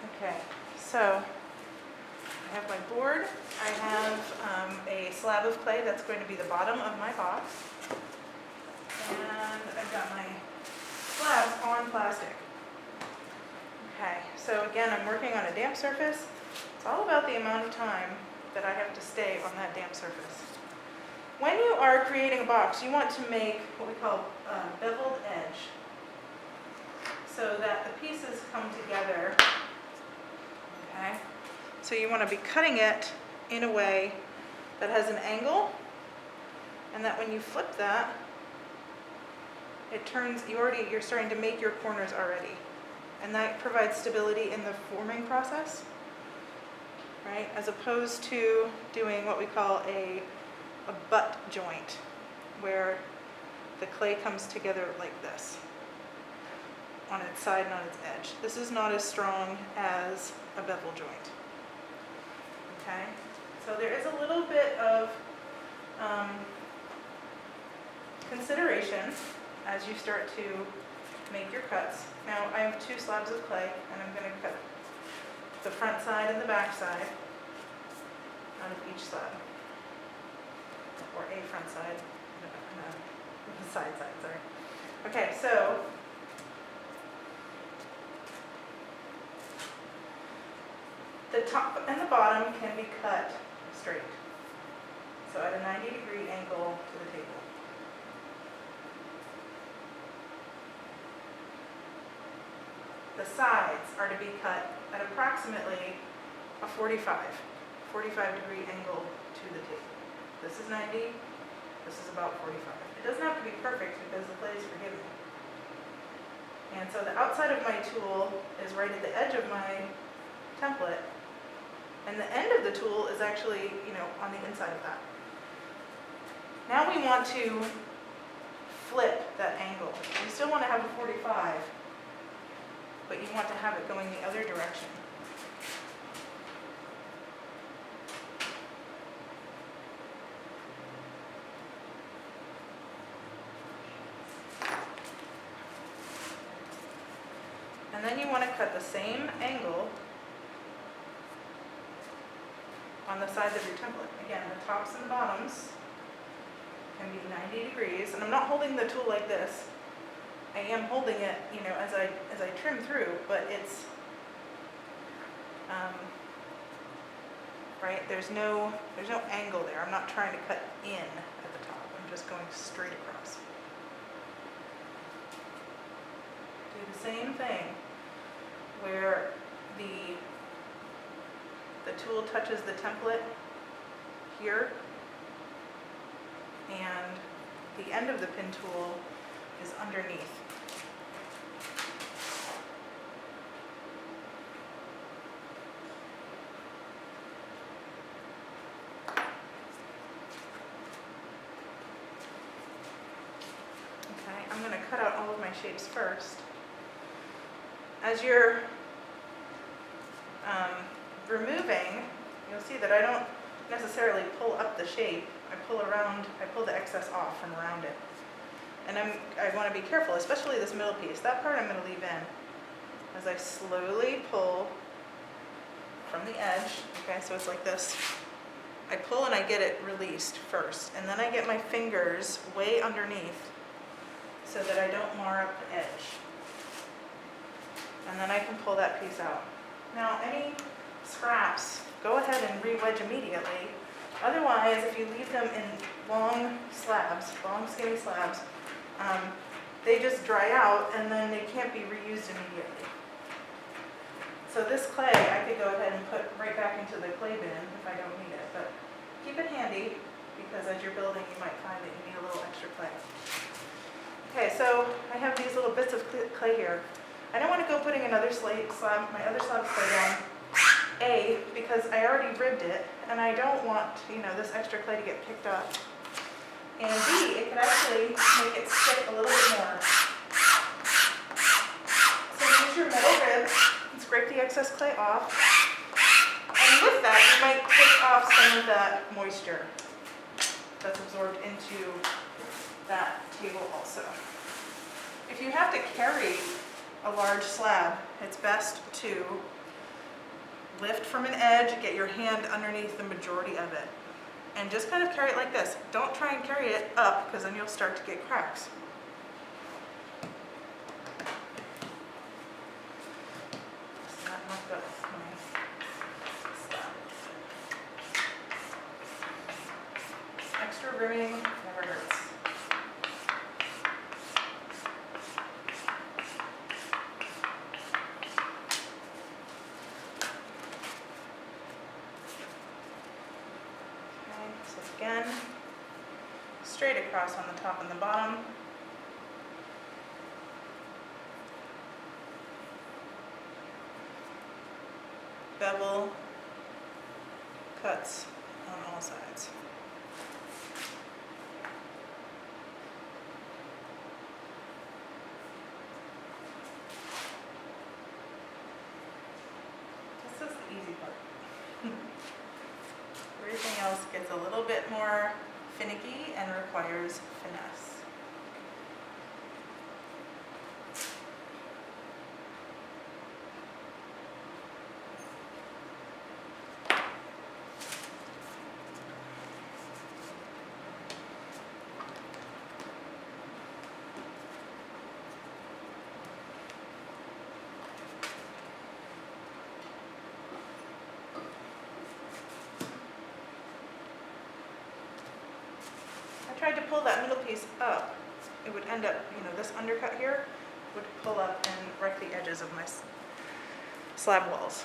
Okay, so I have my board. I have a slab of clay that's going to be the bottom of my box. And I've got my slabs on plastic. Okay, so again, I'm working on a damp surface. It's all about the amount of time that I have to stay on that damp surface. When you are creating a box, you want to make what we call a beveled edge, so that the pieces come together. Okay, so you want to be cutting it in a way that has an angle, and that when you flip that, it turns, you're starting to make your corners already. And that provides stability in the forming process, right? As opposed to doing what we call a butt joint, where the clay comes together like this, on its side and on its edge. This is not as strong as a bevel joint. Okay? So there is a little bit of consideration as you start to make your cuts. Now I have 2 slabs of clay, and I'm going to cut the front side and the back side out of each slab, or a front side and a side, sorry. Okay, so the top and the bottom can be cut straight, so at a 90-degree angle to the table. The sides are to be cut at approximately a 45-degree angle to the table. This is 90, this is about 45. It doesn't have to be perfect because the clay is forgiving. And so the outside of my tool is right at the edge of my template, and the end of the tool is actually, on the inside of that. Now we want to flip that angle. You still want to have a 45, but you want to have it going the other direction. And then you want to cut the same angle on the sides of your template. Again, the tops and bottoms can be 90 degrees, and I'm not holding the tool like this. I am holding it, as I trim through, but it's right. There's no angle there. I'm not trying to cut in at the top. I'm just going straight across. Do the same thing where the tool touches the template here, and the end of the pin tool is underneath. Okay, I'm going to cut out all of my shapes first. As you're removing, you'll see that I don't necessarily pull up the shape. I pull the excess off from around it. And I want to be careful, especially this middle piece. That part I'm going to leave in. As I slowly pull from the edge, okay, so it's like this. I pull and I get it released first, and then I get my fingers way underneath so that I don't mar up the edge. And then I can pull that piece out. Now, any scraps, go ahead and re-wedge immediately. Otherwise, if you leave them in long slabs, long skinny slabs, they just dry out and then they can't be reused immediately. So this clay I could go ahead and put right back into the clay bin if I don't need it, but keep it handy because as you're building you might find that you need a little extra clay. Okay, so I have these little bits of clay here. I don't want to go putting my other slab of clay down. A, because I already ribbed it, and I don't want, this extra clay to get picked up. And B, it could actually make it stick a little bit more. So use your metal rib and scrape the excess clay off. And with that, you might take off some of that moisture that's absorbed into that table also. If you have to carry a large slab, it's best to lift from an edge, get your hand underneath the majority of it. And just kind of carry it like this. Don't try and carry it up, because then you'll start to get cracks. So that marked up my slab. Extra rimming never hurts. So again, straight across on the top and the bottom. Bevel cuts on all sides. This is the easy part. Everything else gets a little bit more finicky and requires finesse. Tried to pull that middle piece up, it would end up, this undercut here would pull up and wreck the edges of my slab walls.